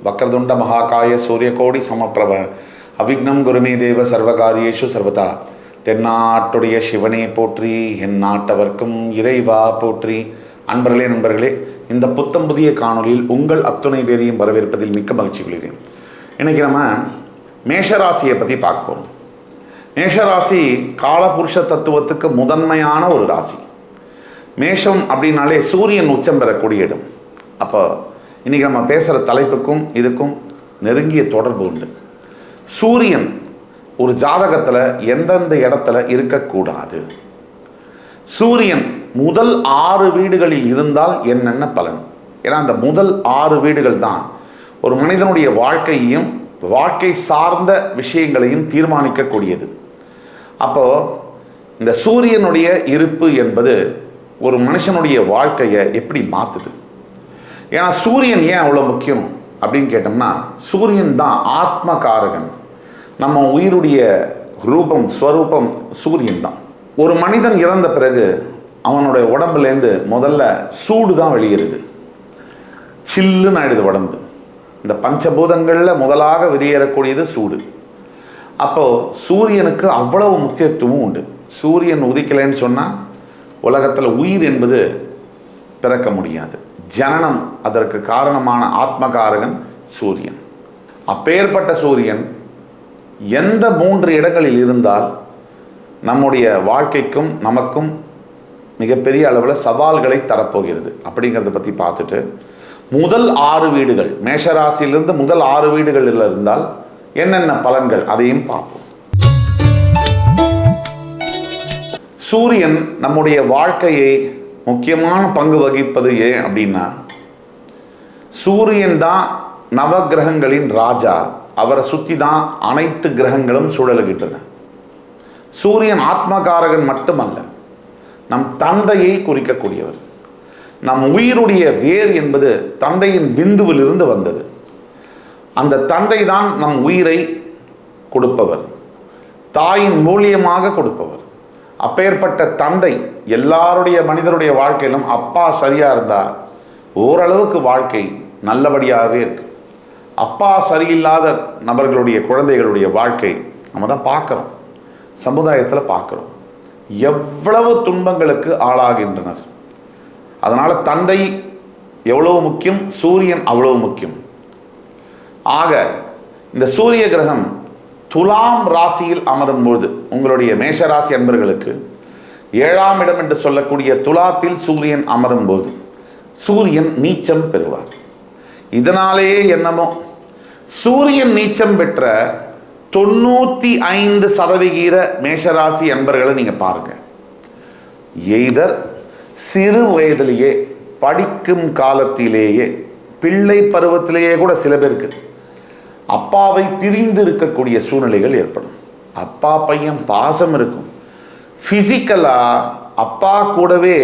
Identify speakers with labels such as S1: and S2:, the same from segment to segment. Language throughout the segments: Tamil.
S1: வக்ரதுண்ட மகாகாய சூரியகோடி சமப்பிரப அவிக்னம் குருமே தேவ சர்வகாரியேஷு சர்வதா. தென்னாட்டுடைய சிவனே போற்றி, என் நாட்டவர்க்கும் இறைவா போற்றி. நண்பர்களே, இந்த புத்தம் புதிய காணொலியில் உங்கள் அத்துணை பேரையும் வரவேற்பதில் மிக்க மகிழ்ச்சி கொள்கிறேன். இன்றைக்கி நம்ம மேஷராசியை பற்றி பார்க்க போகிறோம். மேஷராசி காலபுருஷ தத்துவத்துக்கு முதன்மையான ஒரு ராசி. மேஷம் அப்படின்னாலே சூரியன் உச்சம் பெறக்கூடிய இடம். அப்போ இன்றைக்கி நம்ம பேசுகிற தலைப்புக்கும் இதுக்கும் நெருங்கிய தொடர்பு உண்டு. சூரியன் ஒரு ஜாதகத்தில் எந்தெந்த இடத்துல இருக்கக்கூடாது, சூரியன் முதல் 6 வீடுகளில் இருந்தால் என்னென்ன பலன். ஏன்னா அந்த முதல் 6 வீடுகள் தான் ஒரு மனிதனுடைய வாழ்க்கையையும் வாழ்க்கை சார்ந்த விஷயங்களையும் தீர்மானிக்கக்கூடியது. அப்போது இந்த சூரியனுடைய இருப்பு என்பது ஒரு மனுஷனுடைய வாழ்க்கையை எப்படி மாற்றுது. ஏன்னா சூரியன் ஏன் அவ்வளோ முக்கியம் அப்படின்னு கேட்டோம்னா, சூரியன் தான் ஆத்மகாரகன். நம்ம உயிருடைய ரூபம் ஸ்வரூபம் சூரியன் தான். ஒரு மனிதன் இறந்த பிறகு அவனுடைய உடம்புலேருந்து முதல்ல சூடு தான் வெளியேறுது, சில்லுன்னு ஆயிடுது உடம்பு. இந்த பஞ்சபூதங்களில் முதலாக வெளியேறக்கூடியது சூடு. அப்போது சூரியனுக்கு அவ்வளவு முக்கியத்துவம் உண்டு. சூரியன் உதிக்கலைன்னு சொன்னால் உலகத்தில் உயிர் என்பது பிறக்க முடியாது. ஜனனம் அதற்கு காரணமான ஆத்மகாரகன் சூரியன். அப்பேற்பட்ட சூரியன் எந்த 3 இடங்களில் இருந்தால் நம்முடைய வாழ்க்கைக்கும் நமக்கும் மிகப்பெரிய அளவில் சவால்களை தரப்போகிறது அப்படிங்கிறத பற்றி பார்த்துட்டு, முதல் 6 வீடுகள் மேஷராசியிலிருந்து முதல் 6 வீடுகளில் இருந்தால் என்னென்ன பலன்கள் அதையும் பார்ப்போம். சூரியன் நம்முடைய வாழ்க்கையை முக்கியமான பங்கு வகிப்பது ஏன் அப்படின்னா, சூரியன் தான் நவகிரகங்களின் ராஜா. அவரை சுற்றி தான் அனைத்து கிரகங்களும் சுழலுகின்றன. சூரியன் ஆத்மகாரகன் மட்டுமல்ல, நம் தந்தையை குறிக்கக்கூடியவர். நம் உயிருடைய வேர் என்பது தந்தையின் விந்துவிலிருந்து வந்தது. அந்த தந்தை தான் நம் உயிரை கொடுப்பவர், தாயின் மூலியமாக கொடுப்பவர். அப்பேற்பட்ட தந்தை எல்லாருடைய மனிதனுடைய வாழ்க்கையிலும் அப்பா சரியாக இருந்தால் ஓரளவுக்கு வாழ்க்கை நல்லபடியாகவே இருக்கு. அப்பா சரியில்லாத நபர்களுடைய குழந்தைகளுடைய வாழ்க்கை நம்ம தான் பார்க்குறோம், சமுதாயத்தில் பார்க்குறோம். எவ்வளவு துன்பங்களுக்கு ஆளாகின்றனர். அதனால் தந்தை எவ்வளவு முக்கியம், சூரியன் அவ்வளவு முக்கியம். ஆக இந்த சூரிய கிரகம் துலாம் ராசியில் அமரும்போது உங்களுடைய மேஷராசி அன்பர்களுக்கு 7ஆம் இடம் என்று சொல்லக்கூடிய துலாத்தில் சூரியன் அமரும்போது சூரியன் நீச்சம் பெறுவார். இதனாலேயே என்னமோ சூரியன் நீச்சம் பெற்ற 95% மேஷராசி அன்பர்களை நீங்கள் பாருங்க. எய்தர் சிறு வயதிலேயே, படிக்கும் காலத்திலேயே, பிள்ளை பருவத்திலேயே கூட சில பேருக்கு அப்பாவை பிரிந்து இருக்கக்கூடிய சூழ்நிலைகள் ஏற்படும். அப்பா பையன் பாசம் இருக்கும், ஃபிசிக்கலாக அப்பா கூடவே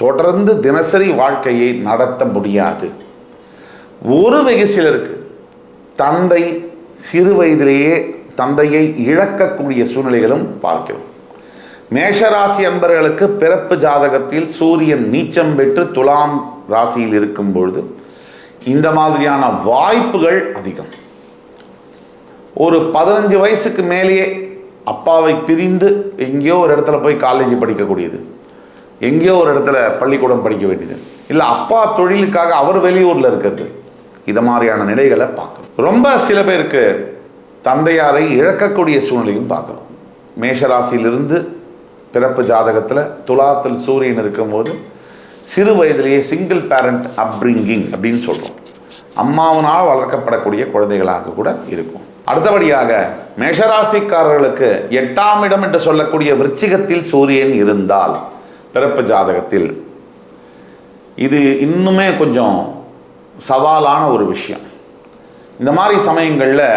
S1: தொடர்ந்து தினசரி வாழ்க்கையை நடத்த முடியாது. ஒரு வெகு சிலருக்கு தந்தை சிறு வயதிலேயே தந்தையை இழக்கக்கூடிய சூழ்நிலைகளும் பார்க்கிறோம். மேஷராசி அன்பர்களுக்கு பிறப்பு ஜாதகத்தில் சூரியன் நீச்சம் பெற்று துலாம் ராசியில் இருக்கும் பொழுது இந்த மாதிரியான வாய்ப்புகள் அதிகம். ஒரு 15 வயசுக்கு மேலேயே அப்பாவை பிரிந்து எங்கேயோ ஒரு இடத்துல போய் காலேஜ் படிக்கக்கூடியது, எங்கேயோ ஒரு இடத்துல பள்ளிக்கூடம் படிக்க வேண்டியது, இல்லை அப்பா தொழிலுக்காக அவர் வெளியூரில் இருக்கிறது, இது மாதிரியான நிலைகளை பார்க்குறோம். ரொம்ப சில பேருக்கு தந்தையாரை இழக்கக்கூடிய சூழ்நிலையும் பார்க்குறோம். மேஷராசியிலிருந்து பிறப்பு ஜாதகத்தில் துலாத்தில் சூரியன் இருக்கும்போது சிறு வயதிலேயே சிங்கிள் பேரண்ட் அப்ரிங்கிங் அப்படின்னு சொல்கிறோம். அம்மாவனால் வளர்க்கப்படக்கூடிய குழந்தைகளாக கூட இருக்கும். அடுத்தபடியாக மேஷராசிக்காரர்களுக்கு 8ஆம் இடம் என்று சொல்லக்கூடிய விருச்சிகத்தில் சூரியன் இருந்தால் பிறப்பு ஜாதகத்தில் இது இன்னுமே கொஞ்சம் சவாலான ஒரு விஷயம். இந்த மாதிரி சமயங்களில்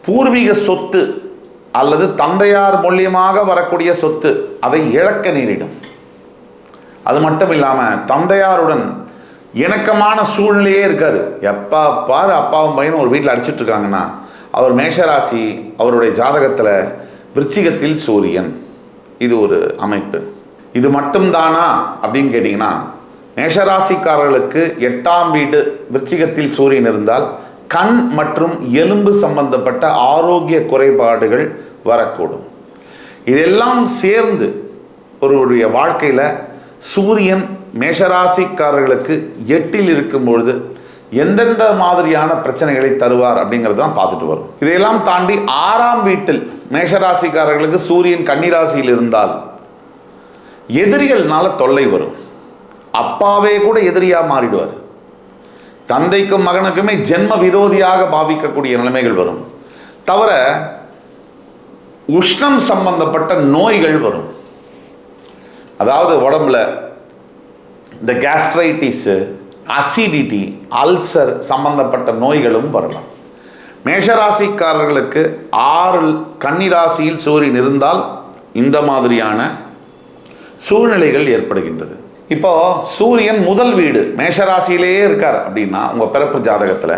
S1: பூர்வீக சொத்து அல்லது தந்தையார் மூலியமாக வரக்கூடிய சொத்து அதை இழக்க நேரிடும். அது மட்டும் இல்லாமல் தந்தையாருடன் இணக்கமான சூழ்நிலையே இருக்காது. எப்போ பாரு அப்பாவும் பையனும் ஒரு வீட்டில் அடிச்சிட்டு இருக்காங்கன்னா அவர் மேஷராசி, அவருடைய ஜாதகத்தில் விருச்சிகத்தில் சூரியன், இது ஒரு அமைப்பு. இது மட்டும்தானா அப்படின்னு கேட்டிங்கன்னா மேஷராசிக்காரர்களுக்கு 8ஆம் வீடு விருச்சிகத்தில் சூரியன் இருந்தால் கண் மற்றும் எலும்பு சம்பந்தப்பட்ட ஆரோக்கிய குறைபாடுகள் வரக்கூடும். இதெல்லாம் சேர்ந்து ஒருவருடைய வாழ்க்கையில் சூரியன் மேஷராசிக்காரர்களுக்கு 8இல் இருக்கும் பொழுது எந்தெந்த மாதிரியான பிரச்சனைகளை தருவார் அப்படிங்கிறது தான் பார்த்துட்டு வரும். இதையெல்லாம் தாண்டி 6ஆம் வீட்டில் மேஷராசிக்காரர்களுக்கு சூரியன் கன்னிராசியில் இருந்தால் எதிரிகள்னால தொல்லை வரும். அப்பாவே கூட எதிரியா மாறிடுவார். தந்தைக்கும் மகனுக்குமே ஜென்ம விரோதியாக பாவிக்கக்கூடிய நிலைமைகள் வரும். தவிர உஷ்ணம் சம்பந்தப்பட்ட நோய்கள் வரும். அதாவது உடம்புல இந்த கேஸ்ட்ரைட்டிஸு, அசிடிட்டி, அல்சர் சம்பந்தப்பட்ட நோய்களும் வரலாம். மேஷராசிக்காரர்களுக்கு 6 கன்னிராசியில் சூரியன் இருந்தால் இந்த மாதிரியான சூழ்நிலைகள் ஏற்படுகின்றது. இப்போ சூரியன் முதல் வீடு மேஷராசியிலேயே இருக்கார் அப்படின்னா உங்கள் பிறப்பு ஜாதகத்தில்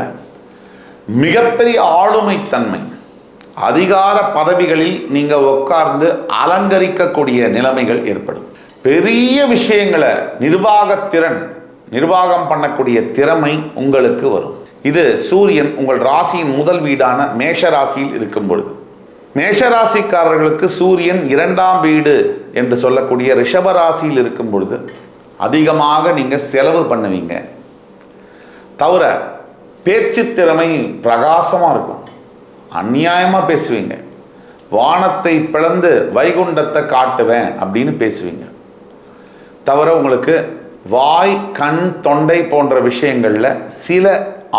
S1: மிகப்பெரிய ஆளுமைத்தன்மை, அதிகார பதவிகளில் நீங்கள் உட்கார்ந்து அலங்கரிக்கக்கூடிய நிலைமைகள் ஏற்படும். பெரிய விஷயங்களை நிர்வாகம் பண்ணக்கூடிய திறமை உங்களுக்கு வரும். இது சூரியன் உங்கள் ராசியின் முதல் வீடான மேஷ ராசியில் இருக்கும் பொழுது. மேஷராசிக்காரர்களுக்கு சூரியன் 2ஆம் வீடு என்று சொல்லக்கூடிய ரிஷப ராசியில் இருக்கும் பொழுது அதிகமாக நீங்கள் செலவு பண்ணுவீங்க. தவிர பேச்சு திறமை பிரகாசமாக இருக்கும். அநியாயமாக பேசுவீங்க. வானத்தை பிளந்து வைகுண்டத்தை காட்டுவேன் அப்படின்னு பேசுவீங்க. தவிர உங்களுக்கு வாய், கண், தொண்டை போன்ற விஷயங்களில் சில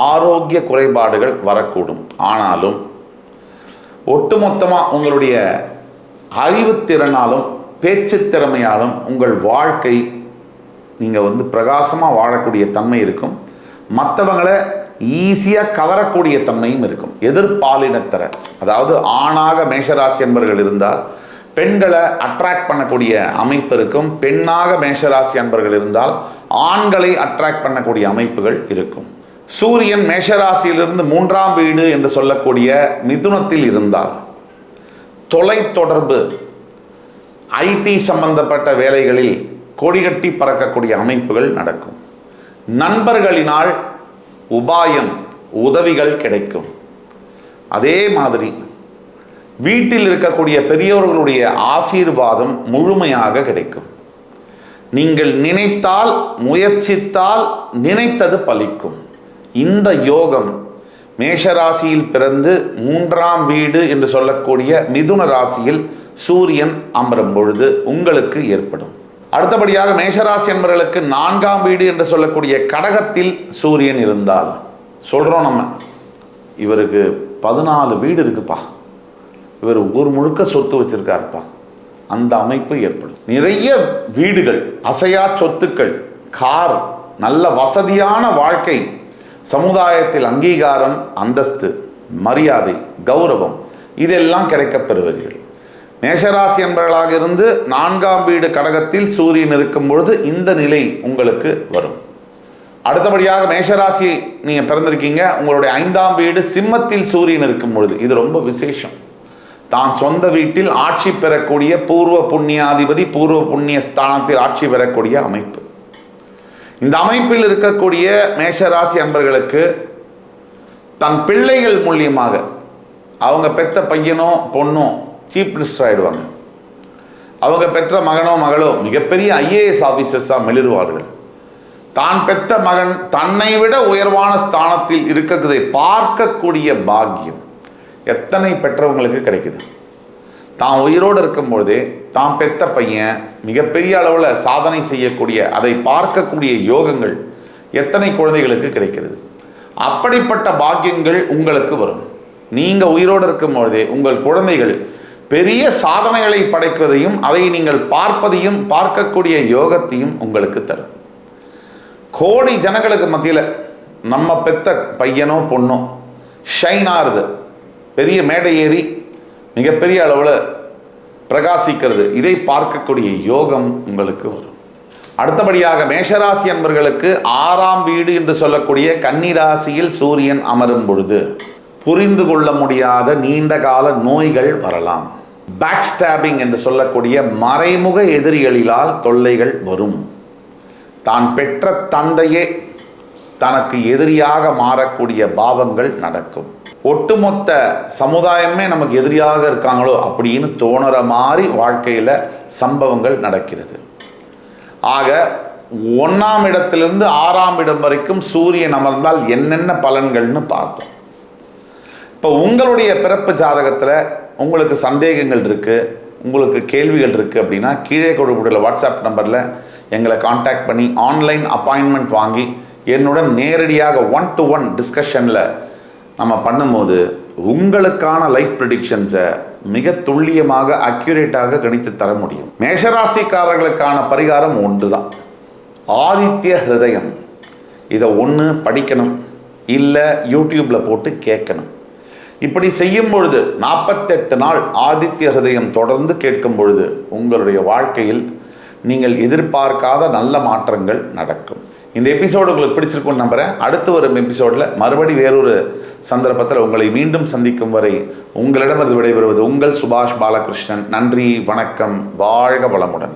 S1: ஆரோக்கிய குறைபாடுகள் வரக்கூடும். ஆனாலும் ஒட்டுமொத்தமாக உங்களுடைய அறிவுத்திறனாலும் பேச்சு திறமையாலும் உங்கள் வாழ்க்கை நீங்கள் பிரகாசமாக வாழக்கூடிய தன்மை இருக்கும். மற்றவங்களை ஈஸியாக கவரக்கூடிய தன்மையும் இருக்கும். எதிர்பாலினத்தர, அதாவது ஆணாக மேஷராசி என்பர்கள் இருந்தால் பெண்களை அட்ராக்ட் பண்ணக்கூடிய அமைப்பு இருக்கும். பெண்ணாக மேஷராசி அன்பர்கள் இருந்தால் ஆண்களை அட்ராக்ட் பண்ணக்கூடிய அமைப்புகள் இருக்கும். சூரியன் மேஷராசியிலிருந்து 3ஆம் வீடு என்று சொல்லக்கூடிய மிதுனத்தில் இருந்தால் தொலைத்தொடர்பு, ஐடி சம்பந்தப்பட்ட வேலைகளில் கொடிகட்டி பறக்கக்கூடிய அமைப்புகள் நடக்கும். நண்பர்களினால் உபாயம், உதவிகள் கிடைக்கும். அதே மாதிரி வீட்டில் இருக்கக்கூடிய பெரியவர்களுடைய ஆசீர்வாதம் முழுமையாக கிடைக்கும். நீங்கள் நினைத்தால், முயற்சித்தால் நினைத்தது பலிக்கும். இந்த யோகம் மேஷராசியில் பிறந்து 3ஆம் வீடு என்று சொல்லக்கூடிய மிதுன ராசியில் சூரியன் அமரும் பொழுது உங்களுக்கு ஏற்படும். அடுத்தபடியாக மேஷராசி என்பவர்களுக்கு 4ஆம் வீடு என்று சொல்லக்கூடிய கடகத்தில் சூரியன் இருந்தால் சொல்கிறோம் நம்ம, இவருக்கு 14 வீடு இருக்குப்பா, இவர் ஊர் முழுக்க சொத்து வச்சிருக்காருப்பா, அந்த அமைப்பு ஏற்படும். நிறைய வீடுகள், அசையா சொத்துக்கள், கார், நல்ல வசதியான வாழ்க்கை, சமுதாயத்தில் அங்கீகாரம், அந்தஸ்து, மரியாதை, கௌரவம் இதெல்லாம் கிடைக்கப் பெறுவீர்கள். மேஷராசி என்பவர்களாக இருந்து 4ஆம் வீடு கடகத்தில் சூரியன் இருக்கும் பொழுது இந்த நிலை உங்களுக்கு வரும். அடுத்தபடியாக மேஷராசி நீங்கள் பிறந்திருக்கீங்க, உங்களுடைய 5ஆம் வீடு சிம்மத்தில் சூரியன் இருக்கும் பொழுது இது ரொம்ப விசேஷம். தான் சொந்த வீட்டில் ஆட்சி பெறக்கூடிய பூர்வ புண்ணியாதிபதி, பூர்வ புண்ணிய ஸ்தானத்தில் ஆட்சி பெறக்கூடிய அமைப்பு. இந்த அமைப்பில் இருக்கக்கூடிய மேஷராசி அன்பர்களுக்கு தன் பிள்ளைகள் மூலியமாக அவங்க பெற்ற பையனோ பொண்ணோ சீஃப் மினிஸ்டர் ஆகிடுவாங்க. அவங்க பெற்ற மகனோ மகளோ மிகப்பெரிய ஐஏஎஸ் ஆஃபீஸர்ஸாக மிளிர்வார்கள். தான் பெற்ற மகன் தன்னை விட உயர்வான ஸ்தானத்தில் இருக்கிறதை பார்க்கக்கூடிய பாக்கியம் எத்தனை பெற்றவங்களுக்கு கிடைக்குது. தான் உயிரோடு இருக்கும்பொழுதே தான் பெற்ற பையன் மிகப்பெரிய அளவில் சாதனை செய்யக்கூடிய, அதை பார்க்கக்கூடிய யோகங்கள் எத்தனை குழந்தைகளுக்கு கிடைக்கிறது. அப்படிப்பட்ட பாக்கியங்கள் உங்களுக்கு வரும். நீங்கள் உயிரோடு இருக்கும்பொழுதே உங்கள் குழந்தைகள் பெரிய சாதனைகளை படைப்பதையும் அதை நீங்கள் பார்ப்பதையும் பார்க்கக்கூடிய யோகத்தையும் உங்களுக்கு தரும். கோடி ஜனங்களுக்கு மத்தியில் நம்ம பெத்த பையனோ பொண்ணோ ஷைனாகிறது, பெரிய மேடை ஏறி மிகப்பெரிய அளவில் பிரகாசிக்கிறது, இதை பார்க்கக்கூடிய யோகம் உங்களுக்கு வரும். அடுத்தபடியாக மேஷராசி அன்பர்களுக்கு 6ஆம் வீடு என்று சொல்லக்கூடிய கன்னிராசியில் சூரியன் அமரும் பொழுது புரிந்து கொள்ள முடியாத நீண்ட கால நோய்கள் வரலாம். பேக் ஸ்டாபிங் என்று சொல்லக்கூடிய மறைமுக எதிரிகளால் தொல்லைகள் வரும். தான் பெற்ற தந்தையே தனக்கு எதிரியாக மாறக்கூடிய பாவங்கள் நடக்கும். ஒட்டுமொத்த சமுதாயமே நமக்கு எதிரியாக இருக்காங்களோ அப்படின்னு தோணுற மாதிரி வாழ்க்கையில் சம்பவங்கள் நடக்கிறது. ஆக 1ஆம் இடத்திலிருந்து 6ஆம் இடம் வரைக்கும் சூரியன் அமர்ந்தால் என்னென்ன பலன்கள்னு பார்த்தோம். இப்போ உங்களுடைய பிறப்பு ஜாதகத்தில் உங்களுக்கு சந்தேகங்கள் இருக்குது, உங்களுக்கு கேள்விகள் இருக்குது அப்படின்னா கீழே கொடுக்கக்கூடிய வாட்ஸ்அப் நம்பரில் எங்களை காண்டாக்ட் பண்ணி ஆன்லைன் அப்பாயின்மெண்ட் வாங்கி என்னுடன் நேரடியாக 1-to-1 டிஸ்கஷனில் நம்ம பண்ணும்போது உங்களுக்கான லைஃப் ப்ரெடிக்ஷன்ஸை மிக துல்லியமாக அக்யூரேட்டாக கணித்து தர முடியும். மேஷராசிக்காரர்களுக்கான பரிகாரம் ஒன்று தான், ஆதித்ய ஹிருதயம். இதை ஒன்று படிக்கணும், இல்லை யூடியூப்பில் போட்டு கேட்கணும். இப்படி செய்யும் பொழுது 48 நாள் ஆதித்ய ஹிருதயம் தொடர்ந்து கேட்கும் பொழுது உங்களுடைய வாழ்க்கையில் நீங்கள் எதிர்பார்க்காத நல்ல மாற்றங்கள் நடக்கும். இந்த எபிசோடு உங்களுக்கு பிடிச்சிருக்கும்னு நம்புகிறேன். அடுத்து வரும் எபிசோடில் மறுபடி வேறொரு சந்தர்ப்பத்தில் உங்களை மீண்டும் சந்திக்கும் வரை உங்களிடமிருந்து விடைபெறுவது உங்கள் சுபாஷ் பாலகிருஷ்ணன். நன்றி, வணக்கம், வாழ்க வளமுடன்.